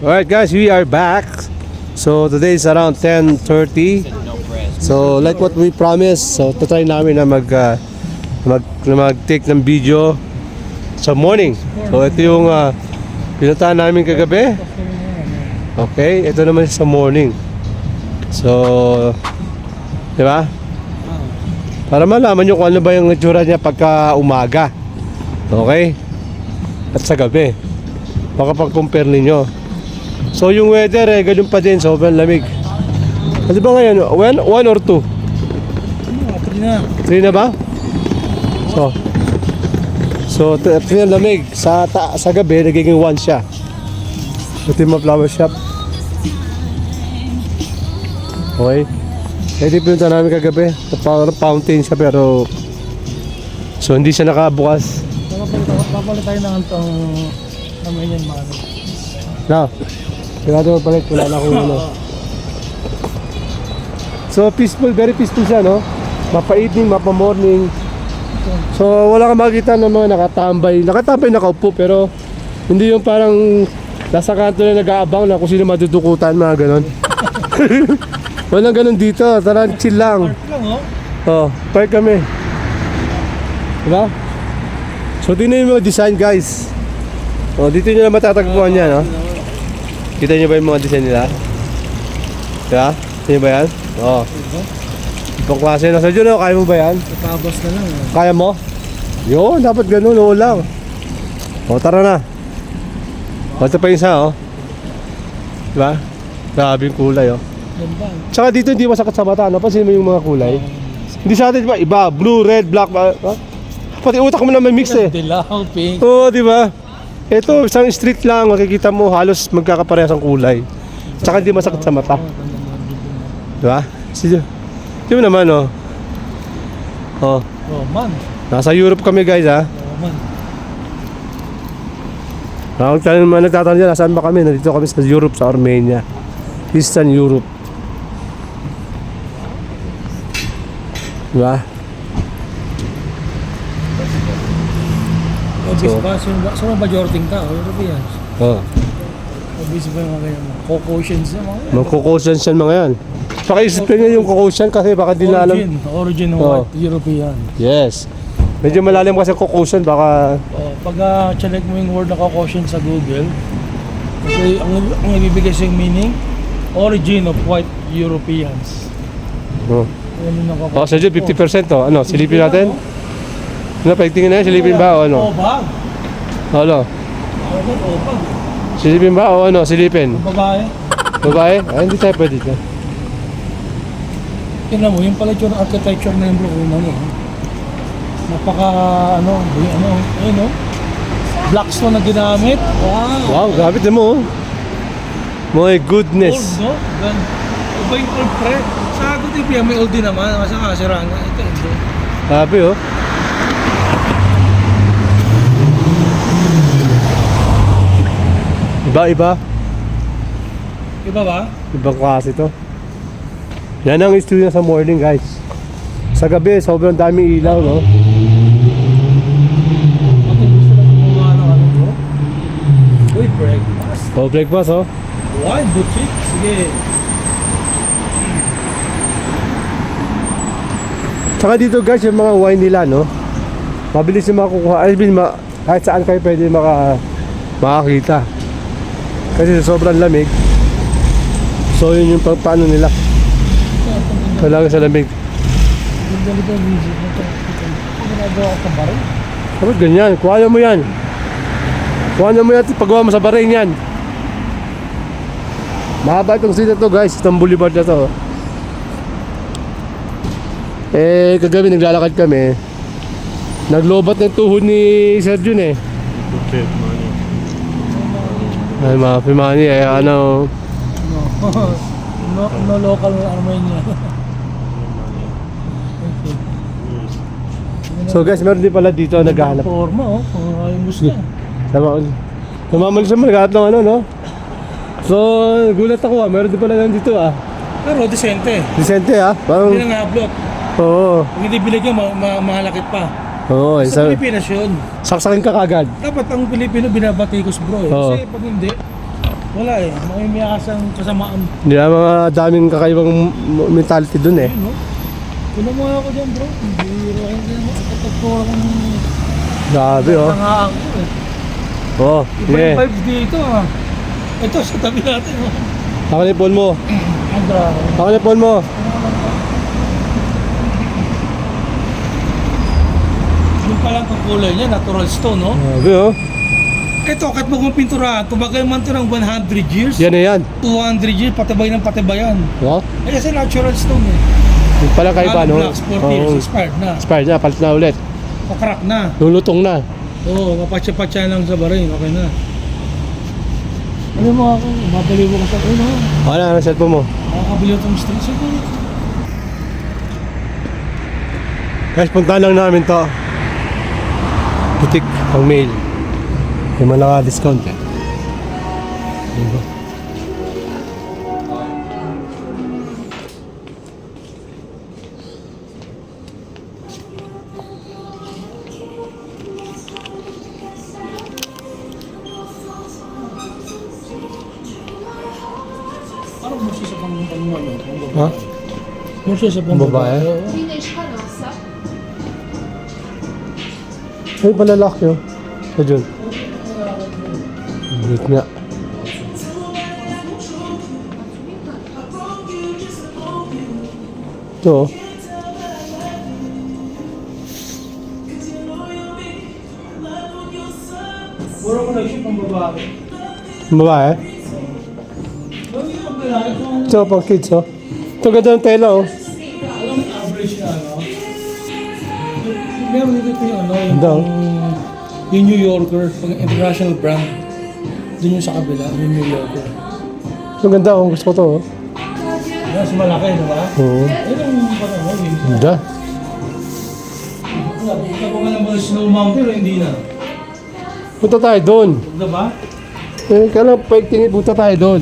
Alright guys, we are back. So today is around 10:30. So like what we promised, so try namin na mag-take ng video sa morning. So ito yung pinuntahan namin kagabi. Okay, ito naman sa morning. So, di ba? Para malaman nyo kung ano ba yung itsura niya pagka umaga. Okay? At sa gabi. Baka pag-compare ninyo. So yung weather ganun pa din, sobrang lamig. Ano ba ngayon? 1 or 2? 3 na ba? So 3 na lamig. Sa gabi, nagiging 1 siya. Ito yung mga flower shop. Okay. Ito yung pinunta namin kagabi. Parang fountain siya pero so hindi siya nakabukas. Papalit tayo ng itong naman yan mga ano. Na. Sigurado magpalit. Wala na akong ano. So peaceful, very peaceful siya, no? Mapa-evening, mapa-morning. So wala kang makikita ng mga nakatambay. Nakatambay, nakaupo pero hindi yung parang nasa kanto na nag-aabang na kung sino madudukutan, mga ganon. Walang ganon dito. Tara, chill lang. Oh, park kami. Diba? So tingnan yung mga design, guys. Oh, dito nyo na matatagpuan yan, no? Kita nyo ba yung mga design nila? Diba? Kaya ba yan? Oo. Itong klase na sa dyan, kaya mo ba yan? Itabas na lang. Kaya mo? Yun, dapat ganun, oo lang. O, tara na. O, ito pa yung isa, oh. Diba? Grabe yung kulay, oh. Ganda. Tsaka dito hindi masakit sa mata, napansin mo yung mga kulay? Hindi sa atin, diba? Iba, blue, red, black, pati utak mo na may mix eh. Dilaw, pink. Oo, diba? Ito, isang street lang, makikita mo halos magkakaparehas ang kulay. Tsaka hindi masakit sa mata. Diba? Di mo naman, oh. Oh. Oh, man. Nasa Europe kami, guys, ha. Oh, man. Nagtatanong dyan, nasaan ba kami? Nandito kami sa Europe, sa Armenia. Eastern Europe. Diba? Obvious ba? Saan ba Jorting ka? European. Oh. Obvious ba yung mga ganyan? Caucasians na mga yan. Mga Caucasians yan mga yan. Paki-explain nyo yung Caucasian kasi baka di na alam. Origin ng Oh. white European. Yes. Medyo malalim kasi Caucasian, baka... Pag check mo yung word na Caucasian sa Google, kasi ang ibibigay sa yung meaning, origin of white Europeans. Oh. Ano ng Caucasian? Oh, sadyo 50% to. Ano, silipin natin? Ano, pagtingin na yan, silipin ba o ano? Obag. Ano? Obag. Silipin ba o ano, silipin? Babae. Babae? Ay, hindi tayo pwede dito. Tingnan mo, yung pala yung architecture na yung Brooklyn, ano. Napaka, ayun o. Blackstone na ginamit. Wow. Wow, gamit na mo. My goodness. Old, no? Iba yung old pre. Sa ako tipi, may old din naman. Kasi kasiraan nga. Ito, hindi. Sabi, oh. Iba. Iba ba? Ibang klase to. Yan ang studio sa morning, guys. Sa gabi, sobrang daming ilaw, no? Pati gusto lang gumawa ng ano bro? Uy, breakfast. Oh, breakfast, oh. Why? Boutique? Sige. Tsaka dito, guys, yung mga wine nila, no? Mabilis yung makukuha. I mean, kahit saan kayo pwede makakita. Kasi sobrang lamig. So, yun yung paano nila. Kailangan sa lamig. Ganda nito ang music na ito. Ginagawa ko sa baril. Dapat ganyan, kuha mo yan. Kuha mo yan, paggawa mo sa barin yan. Mahaba itong street na to, guys. Itong boulevard na to. Eh, kagabi naglalakad kami. Naglobat ng tuhod ni Sir Jun eh. Ay, mga Pimani eh, ano. No local Armenia. So guys, meron din pala dito naghahanap. Forma, ayos ka. Namamalis naman, naghahanap ng ano, no? So, gulat ako meron din pala dito Pero decente. Decente parang... Hindi na nga-upload. Oo. Kung hindi binigyan, mahalakit pa. Oo, Sa Pilipinas yun. saksakin ka kagad. Dapat ang Pilipino binabatikos bro eh. Oo. Kasi pag hindi, Wala eh. Mamimiyakas ang kasamaan. Hindi na mga daming kakaibang mentality dun eh. Ayun, no? Kunan mo ako dyan, bro. Hindi rin din mo. Katagpura kong Grabe oh. tangaan ko eh. Oh, Iba yeah. yung vibes dito ah. Ito sa tabi natin oh. Ako na yung phone mo. Ang grabe. Ako na yung phone mo. Yung palang kakulay niya, natural stone no? Grabe oh. Ito, kahit mo kung pinturahan, tumagal man ito ng 100 years. Yan na yan. 200 years, patibay ng patibayan. Oh. Eh kasi natural stone eh. Yung pala kaiba no. Blocks, 40 years, Oh. expired na. Expired na, palit na ulit. Pakrak na. Lulutong na. Oo, mapatsa-patsa lang sa barin, okay na. Ano mo ako, mabaliw mo ka sa ulo. Wala na, cellphone mo. Makakabaliw itong street siguro. Guys, punta lang namin to. Butik, pang mail. May mga naka-discount eh. Diba? Parang mo siya sa ano, Ha? mo siya sa Babae? Oo. Жіночка носа. Ay, palalaki oh. Sa Jun. Wait nga. Ito oh. Puro ko nag-ship ang babae. Ang babae? Hindi mo kailangan kung Ito pang kids oh. Ito ganda ng tela oh. alam mo average na ano. Meron dito yung ano, yung, Ganda, oh. yung New Yorker, pag international brand. Doon yung sa kabila, yung New Yorker. Ito ganda oh. Gusto ko to oh. Mas malaki, di ba? Oo. Ayun ang parang ano, yung Ganda. Ito ko nga naman Snow Mountain o hindi na? Punta tayo doon. Di ba? Eh, kailangan pagtingin punta tayo doon.